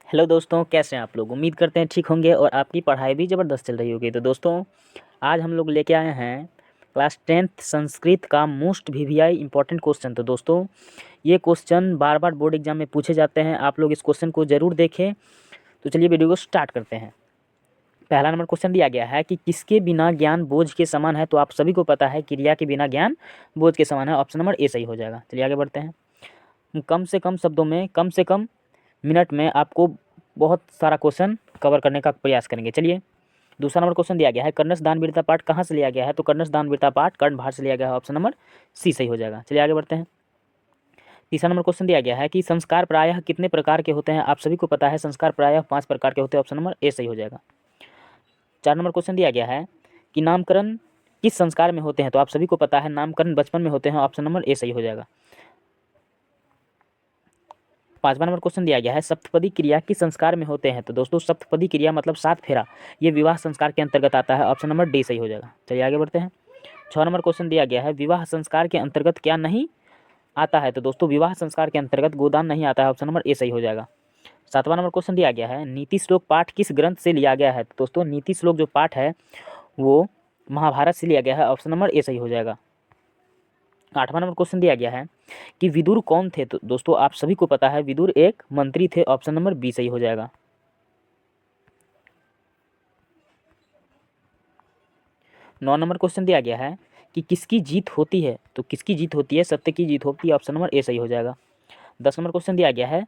Hello दोस्तों, कैसे हैं आप लोग। उम्मीद करते हैं ठीक होंगे और आपकी पढ़ाई भी ज़बरदस्त चल रही होगी। तो दोस्तों, आज हम लोग लेके आए हैं क्लास 10th संस्कृत का मोस्ट वीवीआई इंपॉर्टेंट क्वेश्चन। तो दोस्तों, ये क्वेश्चन बार बार बोर्ड एग्जाम में पूछे जाते हैं। आप लोग इस क्वेश्चन को ज़रूर देखें। तो चलिए वीडियो को स्टार्ट करते हैं। पहला नंबर क्वेश्चन दिया गया है कि किसके बिना ज्ञान बोझ के समान है। तो आप सभी को पता है क्रिया के बिना ज्ञान बोझ के समान है। ऑप्शन नंबर ए सही हो जाएगा। चलिए आगे बढ़ते हैं। कम से कम शब्दों में कम से कम मिनट में आपको बहुत सारा क्वेश्चन कवर करने का प्रयास करेंगे। चलिए, दूसरा नंबर क्वेश्चन दिया गया है कर्णस दान वीरता पाठ कहाँ से लिया गया है। तो कर्णस दान वीरता पाठ कर्णभार से लिया गया है। ऑप्शन नंबर सी सही हो जाएगा। चलिए आगे बढ़ते हैं। तीसरा नंबर क्वेश्चन दिया गया है कि संस्कार प्रायः कितने प्रकार के होते हैं। आप सभी को पता है संस्कार प्रायः 5 प्रकार के होते हैं। ऑप्शन नंबर ए सही हो जाएगा। 4 नंबर क्वेश्चन दिया गया है कि नामकरण किस संस्कार में होते हैं। तो आप सभी को पता है नामकरण बचपन में होते हैं। ऑप्शन नंबर ए सही हो जाएगा। 5वां नंबर क्वेश्चन दिया गया है सप्तपदी क्रिया किस संस्कार में होते हैं। तो दोस्तों, सप्तपदी क्रिया मतलब 7 फेरा, ये विवाह संस्कार के अंतर्गत आता है। ऑप्शन नंबर डी सही हो जाएगा। चलिए आगे बढ़ते हैं। 6 नंबर क्वेश्चन दिया गया है विवाह संस्कार के अंतर्गत क्या नहीं आता है। तो दोस्तों, विवाह संस्कार के अंतर्गत गोदान नहीं आता है। ऑप्शन नंबर ए सही हो जाएगा। 7वां नंबर क्वेश्चन दिया गया है नीति श्लोक पाठ किस ग्रंथ से लिया गया है। तो दोस्तों, नीति श्लोक जो पाठ है वो महाभारत से लिया गया है। ऑप्शन नंबर ए सही हो जाएगा। 8वां नंबर क्वेश्चन दिया गया है कि विदुर कौन थे। तो दोस्तों, आप सभी को पता है विदुर एक मंत्री थे। ऑप्शन नंबर बी सही हो जाएगा। 9 नंबर क्वेश्चन दिया गया है कि किसकी जीत होती है। तो किसकी जीत होती है, सत्य की जीत होती है। ऑप्शन नंबर ए सही हो जाएगा। 10 नंबर क्वेश्चन दिया गया है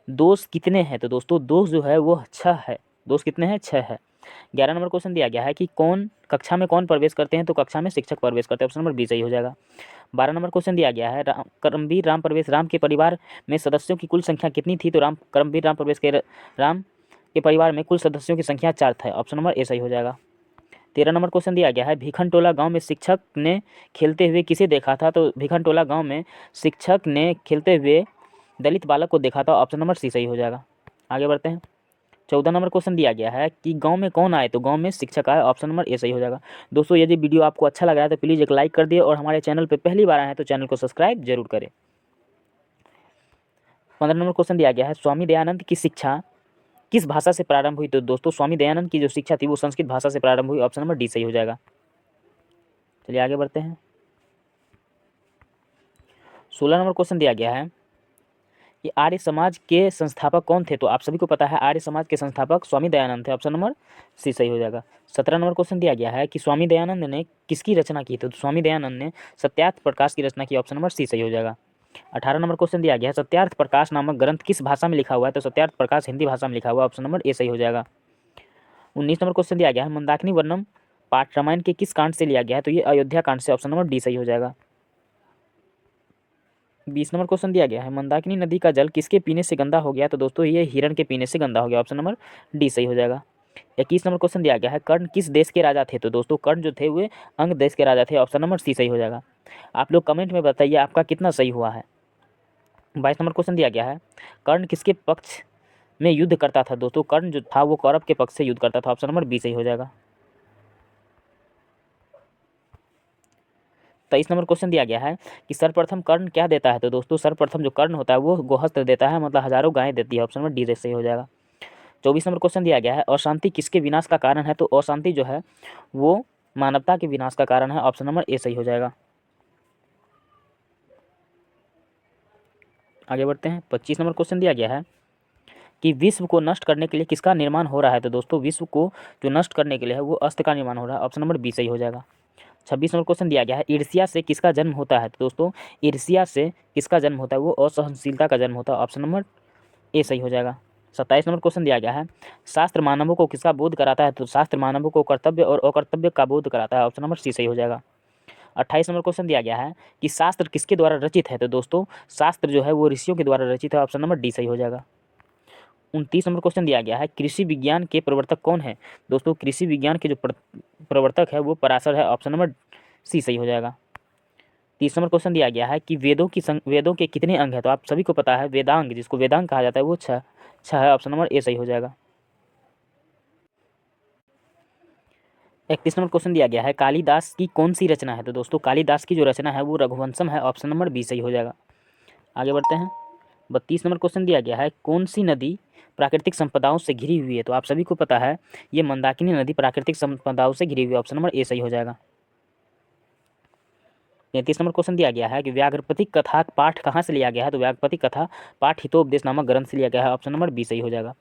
दोष कितने हैं। तो दोस्तों, दोष जो है वो 6 है। दोष कितने हैं, 6 है। 11 नंबर क्वेश्चन दिया गया है कि कौन कक्षा में कौन प्रवेश करते हैं। तो कक्षा में शिक्षक प्रवेश करते हैं। ऑप्शन नंबर बी सही हो जाएगा। 12 नंबर क्वेश्चन दिया गया है करमवीर राम प्रवेश राम के परिवार में सदस्यों की कुल संख्या कितनी थी। तो करमवीर राम प्रवेश के राम के परिवार में कुल सदस्यों की संख्या 4 था। ऑप्शन नंबर ए सही हो जाएगा। 13 नंबर क्वेश्चन दिया गया है भिखनटोला गांव में शिक्षक ने खेलते हुए किसे देखा था। तो भिखनटोला गांव में शिक्षक ने खेलते हुए दलित बालक को देखा था। ऑप्शन नंबर सी सही हो जाएगा। आगे बढ़ते हैं। 14 नंबर क्वेश्चन दिया गया है कि गांव में कौन आए। तो गांव में शिक्षक आए। ऑप्शन नंबर ए सही हो जाएगा। दोस्तों, यदि वीडियो आपको अच्छा लगा है तो प्लीज़ एक लाइक कर दिए और हमारे चैनल पर पहली बार आए हैं तो चैनल को सब्सक्राइब जरूर करें। 15 नंबर क्वेश्चन दिया गया है स्वामी दयानंद की शिक्षा किस भाषा से प्रारंभ हुई। तो दोस्तों, स्वामी दयानंद की जो शिक्षा थी वो संस्कृत भाषा से प्रारंभ हुई। ऑप्शन नंबर डी सही हो जाएगा। चलिए आगे बढ़ते हैं। 16 नंबर क्वेश्चन दिया गया है कि आर्य समाज के संस्थापक कौन थे। तो आप सभी को पता है आर्य समाज के संस्थापक स्वामी दयानंद थे। ऑप्शन नंबर सी सही हो जाएगा। 17 नंबर क्वेश्चन दिया गया है कि स्वामी दयानंद ने किसकी रचना की थी। तो स्वामी दयानंद ने सत्यार्थ प्रकाश की रचना की। ऑप्शन नंबर सी सही हो जाएगा। 18 नंबर क्वेश्चन दिया गया है सत्यार्थ प्रकाश नामक ग्रंथ किस भाषा में लिखा हुआ है। तो सत्यार्थ प्रकाश हिंदी भाषा में लिखा हुआ है। ऑप्शन नंबर ए सही हो जाएगा। 19 नंबर क्वेश्चन दिया गया है मंदाकिनी वर्णम पाठ रामायण के किस कांड से लिया गया है। तो ये अयोध्या कांड से। ऑप्शन नंबर डी सही हो जाएगा। 20 नंबर क्वेश्चन दिया गया है मंदाकिनी नदी का जल किसके पीने से गंदा हो गया। तो दोस्तों, ये हिरण के पीने से गंदा हो गया। ऑप्शन नंबर डी सही हो जाएगा। 21 नंबर क्वेश्चन दिया गया है कर्ण किस देश के राजा थे। तो दोस्तों, कर्ण जो थे वे अंग देश के राजा थे। ऑप्शन नंबर सी सही हो जाएगा। आप लोग कमेंट में बताइए आपका कितना सही हुआ है। 22 नंबर क्वेश्चन दिया गया है कर्ण किसके पक्ष में युद्ध करता था। दोस्तों, कर्ण जो था वो कौरव के पक्ष से युद्ध करता था। ऑप्शन नंबर बी सही हो जाएगा। 23 नंबर क्वेश्चन दिया गया है कि सर्वप्रथम कर्ण क्या देता है। तो दोस्तों, सर्वप्रथम जो कर्ण होता है वो गोहस्त्र देता है, मतलब हजारों गायें देती है। ऑप्शन नंबर डी सही हो जाएगा। 24 नंबर क्वेश्चन दिया गया है अशांति किसके विनाश का कारण है। तो अशांति जो है वो मानवता के विनाश का कारण है। ऑप्शन नंबर ए सही हो जाएगा। आगे बढ़ते हैं। 25 नंबर क्वेश्चन दिया गया है कि विश्व को नष्ट करने के लिए किसका निर्माण हो रहा है। तो दोस्तों, विश्व को जो नष्ट करने के लिए है वो अस्त्र का निर्माण हो रहा है। ऑप्शन नंबर बी सही हो जाएगा। 26 नंबर क्वेश्चन दिया गया है ईर्ष्या से किसका जन्म होता है। तो दोस्तों, ईर्ष्या से किसका जन्म होता है वो असहनशीलता का जन्म होता है। ऑप्शन नंबर ए सही हो जाएगा। 27 नंबर क्वेश्चन दिया गया है शास्त्र मानवों को किसका बोध कराता है। तो शास्त्र मानवों को कर्तव्य और अकर्तव्य का बोध कराता है। ऑप्शन नंबर सी सही हो जाएगा। 28 नंबर क्वेश्चन दिया गया है कि शास्त्र किसके द्वारा रचित है। तो दोस्तों, शास्त्र जो है वो ऋषियों के द्वारा रचित है। ऑप्शन नंबर डी सही हो जाएगा। 29 नंबर क्वेश्चन दिया गया है कृषि विज्ञान के प्रवर्तक कौन है। दोस्तों, कृषि विज्ञान के जो प्रवर्तक है वो पराशर है। ऑप्शन नंबर सी सही हो जाएगा। 30 नंबर क्वेश्चन दिया गया है कि वेदों के कितने अंग हैं। तो आप सभी को पता है वेदांग जिसको वेदांग कहा जाता है वो छः है। ऑप्शन नंबर ए सही हो जाएगा। 31 नंबर क्वेश्चन दिया गया है कालिदास की कौन सी रचना है। तो दोस्तों, कालिदास की जो रचना है वो रघुवंशम है। ऑप्शन नंबर बी सही हो जाएगा। आगे बढ़ते हैं। 32 नंबर क्वेश्चन दिया गया है कौन सी नदी प्राकृतिक संपदाओं से घिरी हुई है, तो आप सभी को पता है ये मंदाकिनी नदी प्राकृतिक संपदाओं से घिरी हुई है। ऑप्शन नंबर ए सही हो जाएगा। 33 नंबर क्वेश्चन दिया गया है कि व्याघ्रपति कथा पाठ कहाँ से लिया गया है, तो व्याघ्रपति कथा पाठ हितोपदेश नामक ग्रंथ से लिया गया है। ऑप्शन नंबर बी सही हो जाएगा।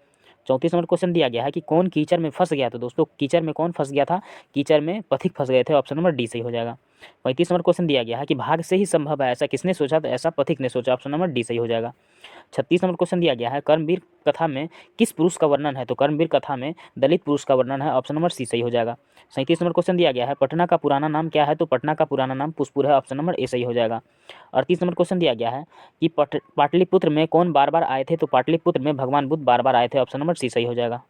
34 नंबर क्वेश्चन दिया गया है कि कौन कीचड़ में फंस गया, तो दोस्तों कीचड़ में कौन फंस गया था, कीचड़ में पथिक फंस गए थे। ऑप्शन नंबर डी सही हो जाएगा। 35 नंबर क्वेश्चन दिया गया है कि भाग से ही संभव है ऐसा किसने सोचा, तो ऐसा पथिक ने सोचा। ऑप्शन नंबर डी सही हो जाएगा। 36 नंबर क्वेश्चन दिया गया है कर्मवीर कथा में किस पुरुष का वर्णन है, तो कर्मवीर कथा में दलित पुरुष का वर्णन है। ऑप्शन नंबर सी सही हो जाएगा। 37 नंबर क्वेश्चन दिया गया है पटना का पुराना नाम क्या है, तो पटना का पुराना नाम पुष्पुर है। ऑप्शन नंबर ए सही हो जाएगा। 38 नंबर क्वेश्चन दिया गया है कि पाटलिपुत्र में कौन बार बार आए थे, तो पाटलिपुत्र में भगवान बुद्ध बार बार आए थे। ऑप्शन नंबर सी सही हो जाएगा।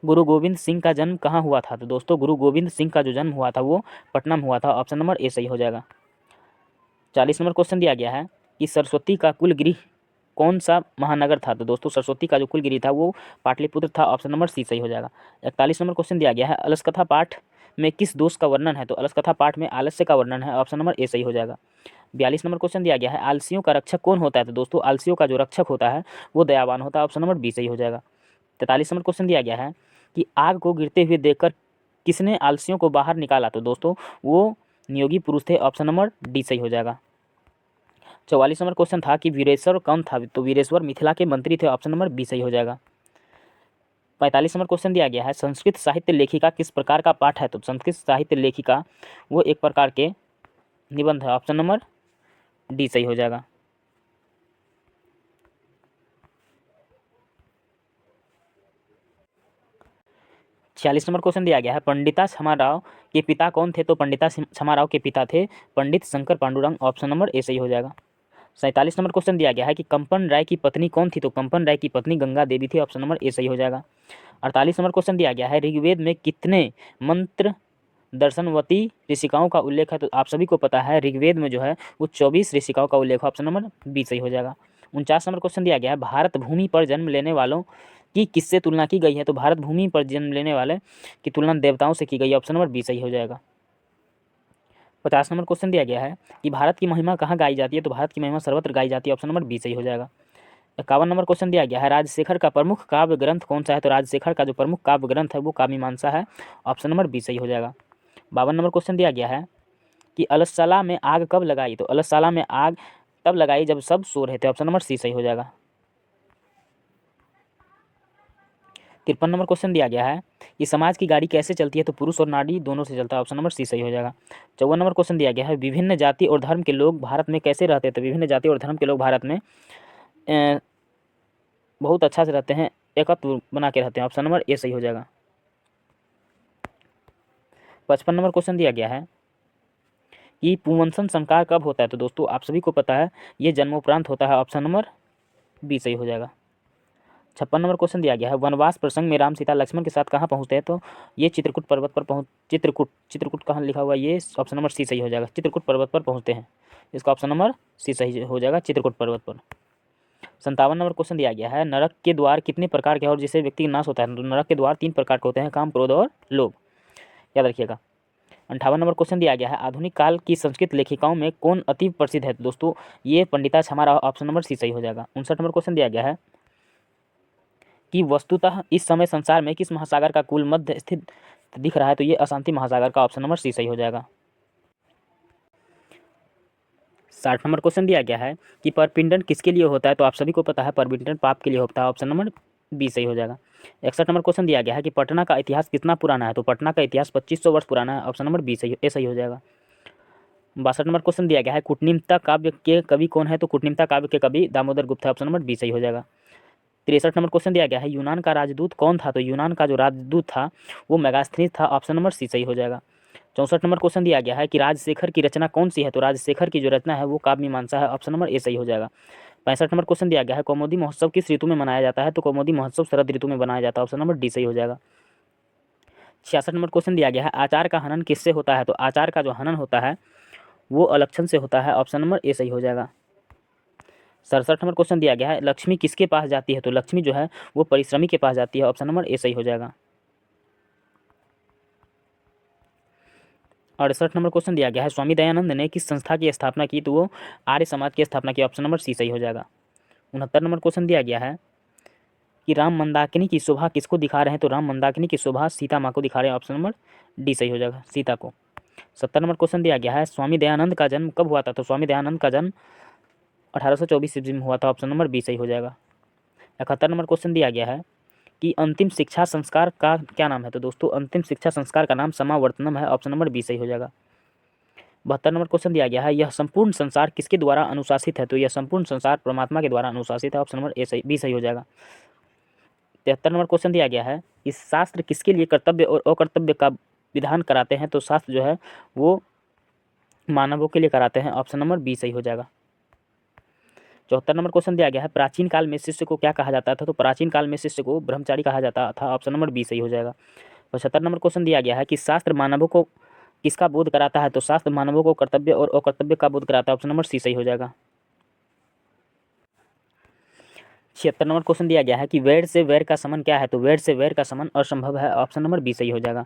गुरु गोविंद सिंह का जन्म कहाँ हुआ था, तो दोस्तों गुरु गोविंद सिंह का जो जन्म हुआ था वो पटना में हुआ था। ऑप्शन नंबर ए सही हो जाएगा। 40 नंबर क्वेश्चन दिया गया है कि सरस्वती का कुलगृह कौन सा महानगर था, तो दोस्तों सरस्वती का जो कुलगृह था वो पाटलिपुत्र था। ऑप्शन नंबर सी सही हो जाएगा। 41 नंबर क्वेश्चन दिया गया है अलसकथा पाठ में किस दोष का वर्णन है, तो अलसकथा पाठ में आलस्य का वर्णन है। ऑप्शन नंबर ए सही हो जाएगा। 42 नंबर क्वेश्चन दिया गया है आलसियों का रक्षक कौन होता है, तो दोस्तों आलसियों का जो रक्षक होता है वो दयावान होता है। ऑप्शन नंबर बी सही हो जाएगा। 43 नंबर क्वेश्चन दिया गया है कि आग को गिरते हुए देखकर किसने आलसियों को बाहर निकाला, तो दोस्तों वो नियोगी पुरुष थे। ऑप्शन नंबर डी सही हो जाएगा। 44 नंबर क्वेश्चन था कि वीरेश्वर कौन था, तो वीरेश्वर मिथिला के मंत्री थे। ऑप्शन नंबर बी सही हो जाएगा। 45 नंबर क्वेश्चन दिया गया है संस्कृत साहित्य लेखिका किस प्रकार का पाठ है, तो संस्कृत साहित्य लेखिका वो एक प्रकार के निबंध है। ऑप्शन नंबर डी सही हो जाएगा। 46 नंबर क्वेश्चन दिया गया है पंडिता क्षमाराव के पिता कौन थे, तो पंडिता क्षमाराव के पिता थे Pandit Shankar Pandurang. Option number A सही हो जाएगा। 47 नंबर क्वेश्चन दिया गया है कि कंपन राय की पत्नी कौन थी, तो कंपन राय की पत्नी गंगा देवी थी। ऑप्शन नंबर ए सही हो जाएगा। 48 नंबर क्वेश्चन दिया गया है ऋग्वेद में कितने मंत्र दर्शनवती ऋषिकाओं का उल्लेख है, तो आप सभी को पता है ऋग्वेद में जो है वो 24 ऋषिकाओं का उल्लेख है। ऑप्शन नंबर बी सही हो जाएगा। 49 नंबर क्वेश्चन दिया गया है भारत भूमि पर जन्म लेने वालों की किससे तुलना की गई है, तो भारत भूमि पर जन्म लेने वाले की तुलना देवताओं से की गई है। ऑप्शन नंबर बी सही हो जाएगा। 50 नंबर क्वेश्चन दिया गया है कि भारत की महिमा कहाँ गाई जाती है, तो भारत की महिमा सर्वत्र गाई जाती है। ऑप्शन नंबर बी सही हो जाएगा। 51 नंबर क्वेश्चन दिया गया है राजशेखर का प्रमुख काव्य ग्रंथ कौन सा है, तो राजशेखर का जो प्रमुख काव्य ग्रंथ है वो काव्यमीमांसा है। ऑप्शन नंबर बी सही हो जाएगा। 52 नंबर क्वेश्चन दिया गया है कि अलसशाला में आग कब लगाई, तो अलसशाला में आग तब लगाई जब सब सो रहे थे। ऑप्शन नंबर सी सही हो जाएगा। 53 नंबर क्वेश्चन दिया गया है कि समाज की गाड़ी कैसे चलती है, तो पुरुष और नारी दोनों से चलता है। ऑप्शन नंबर सी सही हो जाएगा। 54 नंबर क्वेश्चन दिया गया है विभिन्न जाति और धर्म के लोग भारत में कैसे रहते हैं, तो विभिन्न जाति और धर्म के लोग भारत में बहुत अच्छा से रहते हैं, एकत्व बना के रहते हैं। ऑप्शन नंबर ए सही हो जाएगा। 55 नंबर क्वेश्चन दिया गया है कि पुंवंसन संस्कार कब होता है, तो दोस्तों आप सभी को पता है ये जन्मोपरांत होता है। ऑप्शन नंबर बी सही हो जाएगा। 56 नंबर क्वेश्चन दिया गया है वनवास प्रसंग में राम सीता लक्ष्मण के साथ कहाँ पहुँचते हैं, तो ये चित्रकूट पर्वत पर चित्रकूट कहाँ लिखा हुआ है, ये ऑप्शन नंबर सी सही हो जाएगा। चित्रकूट पर्वत पर पहुँचते हैं, इसका ऑप्शन नंबर सी सही हो जाएगा, चित्रकूट पर्वत पर। 57 नंबर क्वेश्चन दिया गया है नरक के द्वार कितने प्रकार के हैं और जिससे व्यक्ति का नाश होता है, तो नरक के द्वार 3 प्रकार के होते हैं काम क्रोध और लोभ, याद रखिएगा। 58 नंबर क्वेश्चन दिया गया है आधुनिक काल की संस्कृत लेखिकाओं में कौन अति प्रसिद्ध है, तो दोस्तों ये Pandita Kshamarao. Option number C सही हो जाएगा। 59 नंबर क्वेश्चन दिया गया है कि वस्तुतः इस समय संसार में किस महासागर का कुल मध्य स्थित दिख रहा है, तो ये अशांति महासागर का। ऑप्शन नंबर सी सही हो जाएगा। 60 नंबर क्वेश्चन दिया गया है कि परपिंडन किसके लिए होता है, तो आप सभी को पता है परपिंडन पाप के लिए होता है। ऑप्शन नंबर बी सही हो जाएगा। 61 नंबर क्वेश्चन दिया गया है कि पटना का इतिहास कितना पुराना है, तो पटना का इतिहास 2500 वर्ष पुराना है। ऑप्शन नंबर बी सही हो जाएगा। 62 नंबर क्वेश्चन दिया गया है कूटनीमता काव्य के कवि कौन है, तो कूटनीमता काव्य के कवि दामोदर गुप्त है। ऑप्शन नंबर बी सही हो जाएगा। 63 नंबर क्वेश्चन दिया गया है यूनान का राजदूत कौन था, तो यूनान का जो राजदूत था वो मेगास्थनीज था। ऑप्शन नंबर सी सही हो जाएगा। 64 नंबर क्वेश्चन दिया गया है कि राजशेखर की रचना कौन सी है, तो राजशेखर की जो रचना है वो काव्यमीमांसा है। ऑप्शन नंबर ए सही हो जाएगा। 65 नंबर क्वेश्चन दिया गया है कौमुदी महोत्सव किस ऋतु में मनाया जाता है, तो कौमुदी महोत्सव शरद ऋतु में मनाया जाता है। ऑप्शन नंबर डी सही हो जाएगा। 66 नंबर क्वेश्चन दिया गया है आचार का हनन किससे होता है, तो आचार का जो हनन होता है वो अलक्षण से होता है। ऑप्शन नंबर ए सही हो जाएगा। 67 नंबर क्वेश्चन दिया गया है लक्ष्मी किसके पास जाती है, तो लक्ष्मी जो है वो परिश्रमी के पास जाती है। ऑप्शन नंबर ए सही हो जाएगा। 68 नंबर क्वेश्चन दिया गया है, स्वामी दयानंद ने किस संस्था की स्थापना की? तो वो आर्य समाज की स्थापना की। ऑप्शन नंबर सी सही हो जाएगा। 69 नंबर क्वेश्चन दिया गया है कि राम मंदाकिनी की शोभा किसको दिखा रहे हैं? तो राम मंदाकिनी की शोभा सीता माँ को दिखा रहे हैं। ऑप्शन नंबर डी सही हो जाएगा, सीता को। 70 नंबर क्वेश्चन दिया गया है, स्वामी दयानंद का जन्म कब हुआ था? तो स्वामी दयानंद का जन्म 1824 ईस्वी में हुआ था। ऑप्शन नंबर बी सही हो जाएगा। 71 नंबर क्वेश्चन दिया गया है कि अंतिम शिक्षा संस्कार का क्या नाम है? तो दोस्तों अंतिम शिक्षा संस्कार का नाम समावर्तनम है। ऑप्शन नंबर बी सही हो जाएगा। 72 नंबर क्वेश्चन दिया गया है, यह संपूर्ण संसार किसके द्वारा अनुशासित है? तो यह संपूर्ण संसार परमात्मा के द्वारा अनुशासित है। ऑप्शन नंबर ए सही, बी सही हो जाएगा। 73 नंबर क्वेश्चन दिया गया है, इस शास्त्र किसके लिए कर्तव्य और अकर्तव्य का विधान कराते हैं? तो शास्त्र जो है वो मानवों के लिए कराते हैं। ऑप्शन नंबर बी सही हो जाएगा। 74 नंबर क्वेश्चन दिया गया है, प्राचीन काल में शिष्य को क्या कहा जाता था? तो प्राचीन काल में शिष्य को ब्रह्मचारी कहा जाता था। ऑप्शन नंबर बी सही हो जाएगा। 75 नंबर क्वेश्चन दिया गया है कि शास्त्र मानवों को किसका बोध कराता है? तो शास्त्र मानवों को कर्तव्य और अकर्तव्य का बोध कराता है। ऑप्शन नंबर सी सही हो जाएगा। 76 नंबर क्वेश्चन दिया गया है कि वैर से वैर का समन क्या है? तो वैर से वैर का समन असंभव है। ऑप्शन नंबर बी सही हो जाएगा।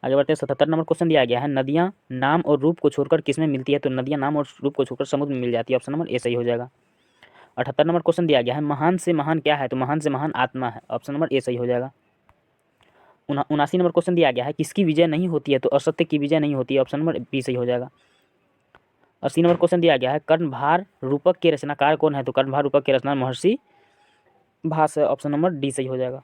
आगे बढ़ते हैं। 77 नंबर क्वेश्चन दिया गया है, नदियां नाम और रूप को छोड़कर किसमें मिलती है? तो नदियां नाम और रूप को छोड़कर समुद्र में मिल जाती है। ऑप्शन नंबर ए सही हो जाएगा। 78 नंबर क्वेश्चन दिया गया है, महान से महान क्या है? तो महान से महान आत्मा है। ऑप्शन नंबर ए सही हो जाएगा। 79 नंबर क्वेश्चन दिया गया है, किसकी विजय नहीं होती है? तो असत्य की विजय नहीं होती है। ऑप्शन नंबर बी सही हो जाएगा। 80 नंबर क्वेश्चन दिया गया है, कर्णभार रूपक के रचनाकार कौन है? तो कर्णभार रूपक के रचना महर्षि भास है। ऑप्शन नंबर डी सही हो जाएगा।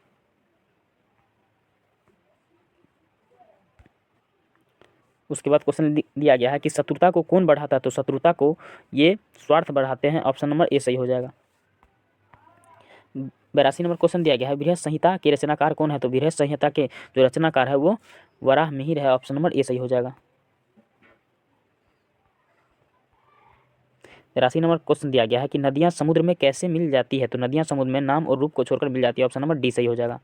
उसके बाद क्वेश्चन दिया गया है कि शत्रुता को कौन बढ़ाता है? तो शत्रुता को ये स्वार्थ बढ़ाते हैं। ऑप्शन नंबर ए सही हो जाएगा। 82 नंबर क्वेश्चन दिया गया है, बृहत संहिता के रचनाकार कौन है? तो बृहत संहिता के जो रचनाकार है वो वराह मिहिर है। ऑप्शन नंबर ए सही हो जाएगा। 83 नंबर क्वेश्चन दिया गया है कि नदियां समुद्र में कैसे मिल जाती है? तो नदियां समुद्र में नाम और रूप को छोड़कर मिल जाती है। ऑप्शन नंबर डी सही हो जाएगा।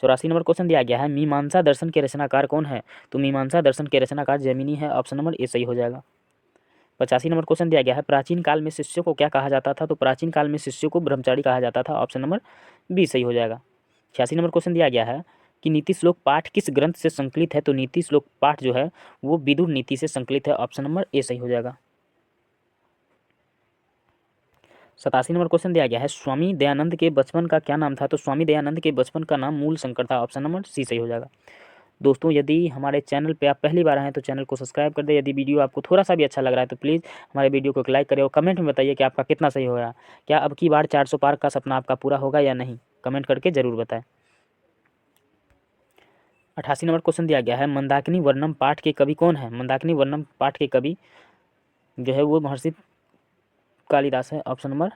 84 नंबर क्वेश्चन दिया गया है, मीमांसा दर्शन के रचनाकार कौन है? तो मीमांसा दर्शन के रचनाकार जैमिनी है। ऑप्शन नंबर ए सही हो जाएगा। 85 नंबर क्वेश्चन दिया गया है, प्राचीन काल में शिष्यों को क्या कहा जाता था? तो प्राचीन काल में शिष्यों को ब्रह्मचारी कहा जाता था। ऑप्शन नंबर बी सही हो जाएगा। 86 नंबर क्वेश्चन दिया गया है कि नीति श्लोक पाठ किस ग्रंथ से संकलित है? तो नीति श्लोक पाठ जो है वो विदुर नीति से संकलित है। ऑप्शन नंबर ए सही हो जाएगा। 87 नंबर क्वेश्चन दिया गया है, स्वामी दयानंद के बचपन का क्या नाम था? तो स्वामी दयानंद के बचपन का नाम मूल शंकर था। ऑप्शन नंबर सी सही हो जाएगा। दोस्तों यदि हमारे चैनल पे आप पहली बार आए हैं तो चैनल को सब्सक्राइब कर दें। यदि वीडियो आपको थोड़ा सा भी अच्छा लग रहा है तो प्लीज़ हमारे वीडियो को एक लाइक करें और कमेंट में बताइए कि आपका कितना सही हो रहा है। क्या अब की बार 400 पार का सपना आपका पूरा होगा या नहीं? कमेंट करके ज़रूर बताएं। 88 नंबर क्वेश्चन दिया गया है, मंदाकिनी वर्णम पाठ के कवि कौन है? मंदाकिनी वर्णम पाठ के कवि जो है वो महर्षि कालिदास है। ऑप्शन नंबर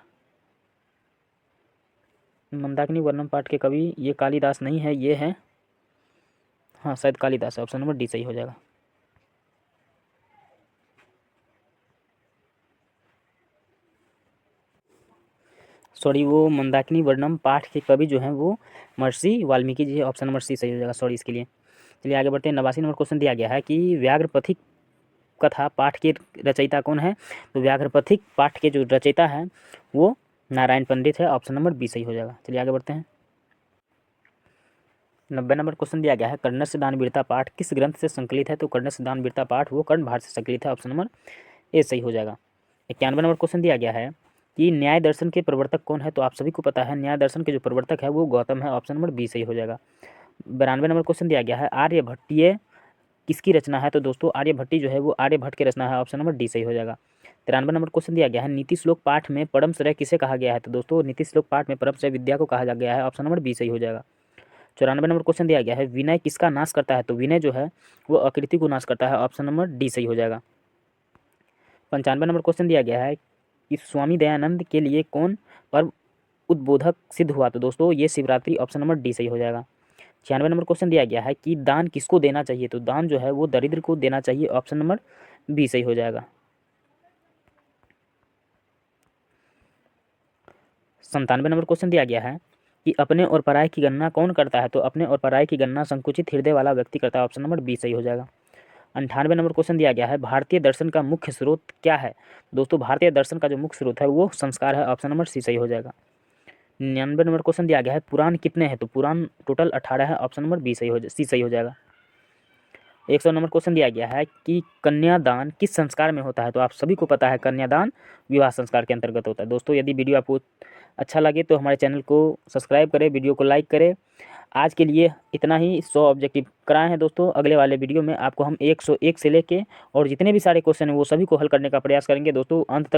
मंदाकिनी वर्णम पाठ के कवि ये कालिदास नहीं है, ये है हाँ शायद कालिदास है। ऑप्शन नंबर डी सही हो जाएगा। सॉरी, वो मंदाकिनी वर्णम पाठ के कवि जो हैं वो महर्षि वाल्मीकि जी है। ऑप्शन नंबर सी सही हो जाएगा, सॉरी इसके लिए। चलिए आगे बढ़ते हैं। 89 नंबर क्वेश्चन दिया गया है कि व्याघ्रपथिक कथा पाठ के रचयिता कौन है? तो व्याघ्रपथिक पाठ के जो रचयिता है वो नारायण पंडित है। ऑप्शन नंबर बी सही हो जाएगा। चलिए आगे बढ़ते हैं। 90 नंबर क्वेश्चन दिया गया है, कर्णस्य दानवीरता पाठ किस ग्रंथ से संकलित है? तो कर्णस्य दानवीरता पाठ वो कर्णभार से संकलित है। ऑप्शन नंबर ए सही हो जाएगा। 91 नंबर क्वेश्चन दिया गया है कि न्याय दर्शन के प्रवर्तक कौन है? तो आप सभी को पता है न्याय दर्शन के जो प्रवर्तक है वो गौतम है। ऑप्शन नंबर बी सही हो जाएगा। 92 नंबर क्वेश्चन दिया गया है, आर्यभट्टीय किसकी रचना है? तो दोस्तों आर्यभट्टी जो है वो आर्यभट्ट की रचना है। ऑप्शन नंबर डी सही हो जाएगा। 93 नंबर क्वेश्चन दिया गया है, नीति श्लोक पाठ में परम श्रेय किसे कहा गया है? तो दोस्तों नीति श्लोक पाठ में परम श्रेय विद्या को कहा गया है। ऑप्शन नंबर बी सही हो जाएगा। 94 नंबर क्वेश्चन दिया गया है, विनय किसका नाश करता है? तो विनय जो है वो आकृति को नाश करता है। ऑप्शन नंबर डी सही हो जाएगा। 95 नंबर क्वेश्चन दिया गया है कि स्वामी दयानंद के लिए कौन पर्व उद्बोधक सिद्ध हुआ? तो दोस्तों ये शिवरात्रि। ऑप्शन नंबर डी सही हो जाएगा। 96 नंबर क्वेश्चन दिया गया है कि दान किसको देना चाहिए? तो दान जो है वो दरिद्र को देना चाहिए। ऑप्शन नंबर बी सही हो जाएगा। 97 नंबर क्वेश्चन दिया गया है कि अपने और पराये की गणना कौन करता है? तो अपने और पराये की गणना संकुचित हृदय वाला व्यक्ति करता है। ऑप्शन नंबर बी सही हो जाएगा। 98 नंबर क्वेश्चन दिया गया है, भारतीय दर्शन का मुख्य स्रोत क्या है? दोस्तों भारतीय दर्शन का जो मुख्य स्रोत है वो संस्कार है। ऑप्शन नंबर सी सही हो जाएगा। 99 नंबर क्वेश्चन दिया गया है, पुराण कितने हैं? तो पुराण टोटल 18 है। ऑप्शन नंबर बी सही हो सी सही हो जाएगा। 100 नंबर क्वेश्चन दिया गया है कि कन्यादान किस संस्कार में होता है। तो आप सभी को पता है कन्यादान विवाह संस्कार के अंतर्गत होता है। दोस्तों यदि वीडियो आपको अच्छा लगे तो हमारे चैनल को सब्सक्राइब करें, वीडियो को लाइक करें। आज के लिए इतना ही 100 ऑब्जेक्टिव कराए हैं दोस्तों। अगले वाले वीडियो में आपको हम 101 से लेके और जितने भी सारे क्वेश्चन हैं वो सभी को हल करने का प्रयास करेंगे दोस्तों। अंत तक